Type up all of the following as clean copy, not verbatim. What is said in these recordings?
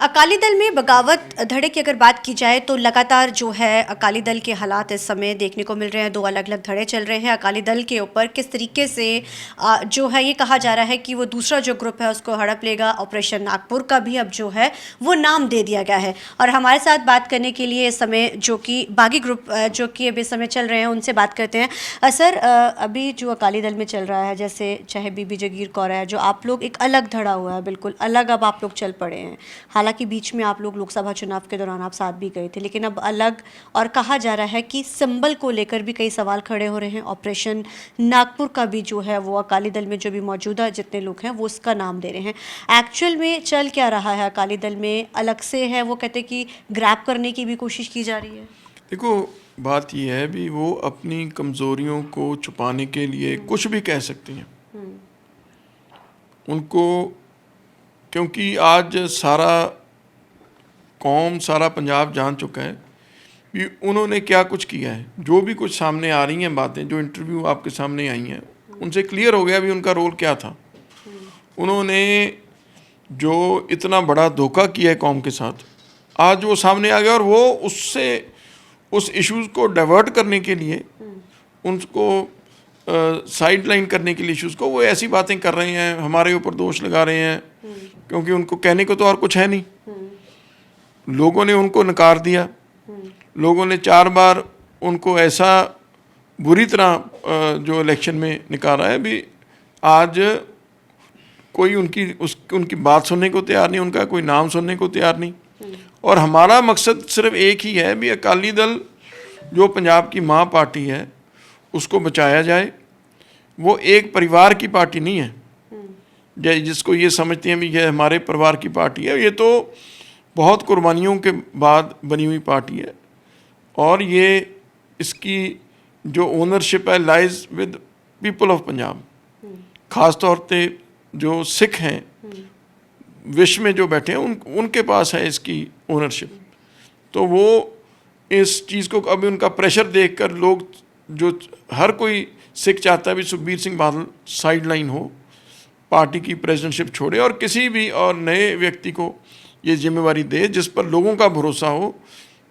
अकाली दल में बगावत धड़े की अगर बात की जाए तो लगातार जो है अकाली दल के हालात इस समय देखने को मिल रहे हैं। दो अलग अलग धड़े चल रहे हैं अकाली दल के ऊपर। किस तरीके से जो है ये कहा जा रहा है कि वो दूसरा जो ग्रुप है उसको हड़प लेगा। ऑपरेशन नागपुर का भी अब जो है वो नाम दे दिया गया है। और हमारे साथ बात करने के लिए इस समय जो कि बागी ग्रुप जो कि अभी समय चल रहे हैं उनसे बात करते हैं। सर, अभी जो अकाली दल में चल रहा है, जैसे चाहे बीबी जगीर कौर है, जो आप लोग एक अलग धड़ा हुआ है, बिल्कुल अलग अब आप लोग चल पड़े हैं। हालांकि बीच में आप लोग लोकसभा चुनाव के दौरान आप साथ भी गए थे, लेकिन अब अलग। और कहा जा रहा है कि सिंबल को लेकर भी कई सवाल खड़े हो रहे हैं। ऑपरेशन नागपुर का भी जो है वो अकाली दल में जो भी मौजूदा जितने लोग हैं वो उसका नाम दे रहे हैं। एक्चुअल में चल क्या रहा है अकाली दल में? अलग से है, वो कहते हैं कि ग्रैब करने की भी कोशिश की जा रही है। देखो, बात यह है भी वो अपनी कमज़ोरियों को छुपाने के लिए कुछ भी कह सकती हैं उनको, क्योंकि आज सारा कौम, सारा पंजाब जान चुका है कि उन्होंने क्या कुछ किया है। जो भी कुछ सामने आ रही हैं बातें, जो इंटरव्यू आपके सामने आई हैं, उनसे क्लियर हो गया भी उनका रोल क्या था। उन्होंने जो इतना बड़ा धोखा किया है कौम के साथ, आज वो सामने आ गया। और वो उससे उस इश्यूज़ को डाइवर्ट करने के लिए, उनको साइड लाइन करने के लिए इश्यूज़ को, वो ऐसी बातें कर रहे हैं, हमारे ऊपर दोष लगा रहे हैं, क्योंकि उनको कहने को तो और कुछ है नहीं। लोगों ने उनको नकार दिया। लोगों ने 4 बार उनको ऐसा बुरी तरह जो इलेक्शन में निकाला है भी, आज कोई उनकी बात सुनने को तैयार नहीं, उनका कोई नाम सुनने को तैयार नहीं। और हमारा मकसद सिर्फ एक ही है भी अकाली दल जो पंजाब की माँ पार्टी है उसको बचाया जाए। वो एक परिवार की पार्टी नहीं है जिसको ये समझते हैं भी ये हमारे परिवार की पार्टी है। ये तो बहुत कुर्बानियों के बाद बनी हुई पार्टी है। और ये इसकी जो ओनरशिप है lies with people of Punjab. ख़ास तौर पे जो सिख हैं विश्व में जो बैठे हैं उनके पास है इसकी ओनरशिप। तो वो इस चीज़ को अभी उनका प्रेशर देखकर लोग, जो हर कोई सिख चाहता है भी सुखबीर सिंह बादल साइड लाइन हो, पार्टी की प्रेसिडेंटशिप छोड़े और किसी भी और नए व्यक्ति को ये जिम्मेवारी दे जिस पर लोगों का भरोसा हो।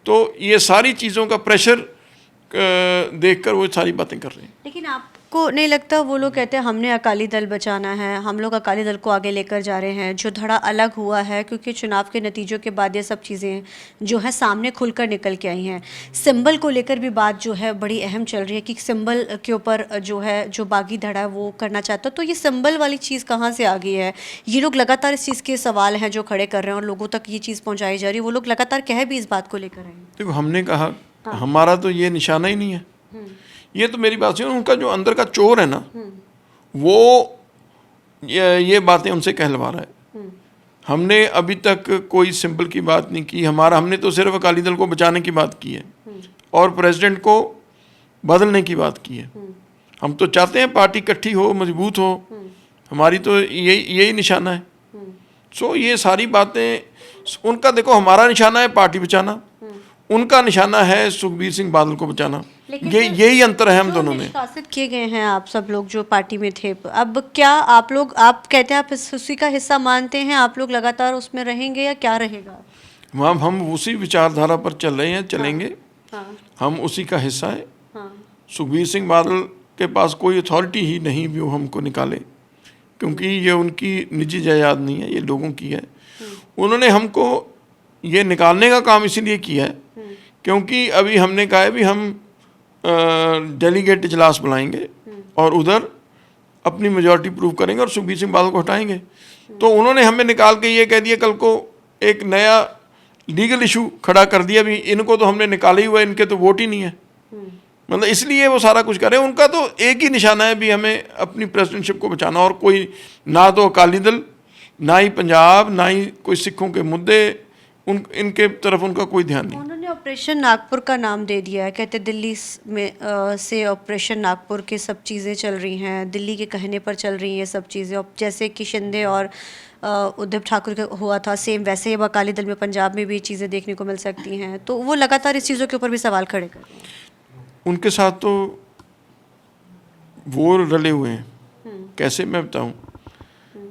तो ये सारी चीज़ों का प्रेशर देखकर वो सारी बातें कर रहे हैं। लेकिन आपको नहीं लगता वो लोग कहते हैं हमने अकाली दल बचाना है, हम लोग अकाली दल को आगे लेकर जा रहे हैं, जो धड़ा अलग हुआ है क्योंकि चुनाव के नतीजों के बाद ये सब चीज़ें जो है सामने खुलकर निकल के आई हैं। सिंबल को लेकर भी बात जो है बड़ी अहम चल रही है कि सिंबल के ऊपर जो है जो बागी धड़ा वो करना चाहता है। तो ये सिंबल वाली चीज़ कहाँ से आ गई है? ये लोग लगातार इस चीज़ के सवाल हैं जो खड़े कर रहे हैं और लोगों तक ये चीज़ पहुँचाई जा रही है। वो लोग लगातार कह भी इस बात को लेकर रहे हैं। देखो, हमने कहा हमारा तो ये निशाना ही नहीं है। ये तो मेरी बात सुनो, उनका जो अंदर का चोर है ना, वो ये बातें उनसे कहलवा रहा है। हमने अभी तक कोई सिंबल की बात नहीं की। हमने तो सिर्फ अकाली दल को बचाने की बात की है और प्रेसिडेंट को बदलने की बात की है। हम तो चाहते हैं पार्टी इकट्ठी हो, मजबूत हो। हमारी तो यही निशाना है। सो ये सारी बातें उनका, देखो हमारा निशाना है पार्टी बचाना, उनका निशाना है सुखबीर सिंह बादल को बचाना। यही अंतर है हम दोनों में। निष्कासित किए गए हैं आप सब लोग जो पार्टी में थे, अब क्या आप कहते हैं आप उसी का हिस्सा मानते हैं? आप लोग लगातार उसमें रहेंगे या क्या रहेगा? हम उसी विचारधारा पर चल रहे हैं, चलेंगे। हम उसी का हिस्सा है। सुखबीर सिंह बादल के पास कोई अथॉरिटी ही नहीं भी वो हमको निकाले, क्योंकि ये उनकी निजी जायदाद नहीं है, ये लोगों की है। उन्होंने हमको ये निकालने का काम इसीलिए किया है क्योंकि अभी हमने कहा है भी हम डेलीगेट इजलास बुलाएंगे और उधर अपनी मेजॉरिटी प्रूव करेंगे और सुखबीर सिंह बादल को हटाएंगे। तो उन्होंने हमें निकाल के ये कह दिया, कल को एक नया लीगल इशू खड़ा कर दिया भी इनको तो हमने निकाला ही हुआ है, इनके तो वोट ही नहीं है। मतलब इसलिए वो सारा कुछ कर रहे हैं। उनका तो एक ही निशाना है भी हमें अपनी प्रेसिडेंटशिप को बचाना, और कोई ना तो अकाली दल, ना ही पंजाब, ना ही कोई सिखों के मुद्दे, इनके तरफ उनका कोई ध्यान नहीं। उन्होंने ऑपरेशन नागपुर का नाम दे दिया है। कहते दिल्ली में से ऑपरेशन नागपुर की सब चीज़ें चल रही हैं, दिल्ली के कहने पर चल रही हैं सब चीज़ें। जैसे कि शिंदे और उद्धव ठाकुर का हुआ था, सेम वैसे ही अब अकाली दल में पंजाब में भी चीज़ें देखने को मिल सकती हैं। तो वो लगातार इस चीज़ों के ऊपर भी सवाल खड़े कर रहे हैं। उनके साथ तो वो रले हुए हैं, कैसे मैं बताऊं।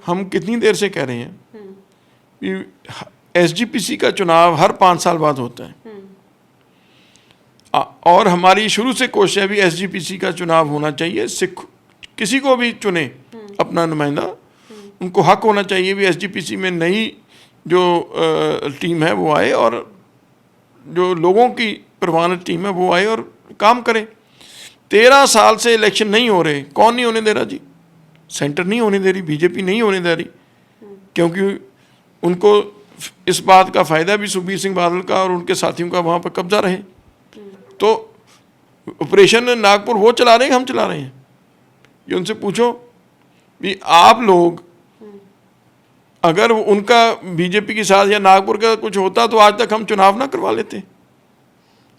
हम कितनी देर से कह रहे हैं कि एसजीपीसी का चुनाव हर 5 साल बाद होता है और हमारी शुरू से कोशिश है भी एसजीपीसी का चुनाव होना चाहिए। सिख किसी को भी चुने अपना नुमाइंदा, उनको हक होना चाहिए भी एसजीपीसी में नई जो टीम है वो आए और जो लोगों की प्रवानित टीम है वो आए और काम करे। 13 साल से इलेक्शन नहीं हो रहे, कौन नहीं होने दे रहा जी? सेंटर नहीं होने दे रही, बीजेपी नहीं होने दे रही, क्योंकि उनको इस बात का फ़ायदा भी सुखबीर सिंह बादल का और उनके साथियों का वहाँ पर कब्जा रहे। तो ऑपरेशन नागपुर वो चला रहे हैं, हम चला रहे हैं। ये उनसे पूछो भी आप लोग अगर उनका बीजेपी के साथ या नागपुर का कुछ होता तो आज तक हम चुनाव ना करवा लेते।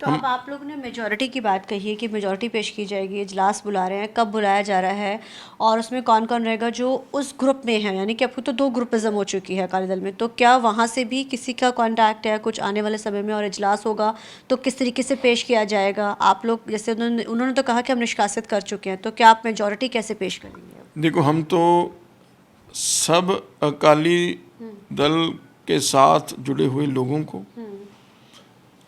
तो अब आप लोग ने मेजॉरिटी की बात कही है कि मेजॉरिटी पेश की जाएगी, इजलास बुला रहे हैं, कब बुलाया जा रहा है और उसमें कौन कौन रहेगा जो उस ग्रुप में है? यानी कि आपको तो 2 ग्रुपिज्म हो चुकी है अकाली दल में, तो क्या वहाँ से भी किसी का कांटेक्ट है कुछ आने वाले समय में? और इजलास होगा तो किस तरीके से पेश किया जाएगा? आप लोग जैसे उन्होंने तो कहा कि हम निष्कासित कर चुके हैं, तो क्या आप मेजॉरिटी कैसे पेश करेंगे? देखो, हम तो सब अकाली दल के साथ जुड़े हुए लोगों को,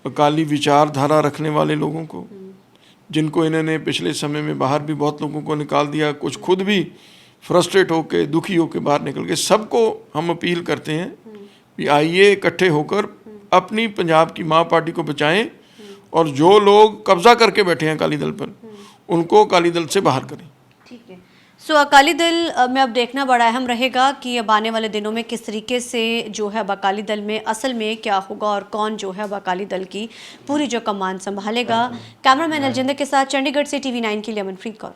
अकाली विचारधारा रखने वाले लोगों को, जिनको इन्होंने पिछले समय में बाहर भी बहुत लोगों को निकाल दिया, कुछ खुद भी फ्रस्ट्रेट होके दुखी होके बाहर निकल गए, सबको हम अपील करते हैं कि आइए इकट्ठे होकर अपनी पंजाब की माँ पार्टी को बचाएं और जो लोग कब्जा करके बैठे हैं अकाली दल पर उनको अकाली दल से बाहर करें। ठीक है। सो अकाली दल में अब देखना बड़ा अहम रहेगा कि अब आने वाले दिनों में किस तरीके से जो है अब अकाली दल में असल में क्या होगा और कौन जो है अब अकाली दल की पूरी जो कमान संभालेगा। कैमरामैन अलजिंदर के साथ चंडीगढ़ से TV9 के लिए अमनप्रीत कौर।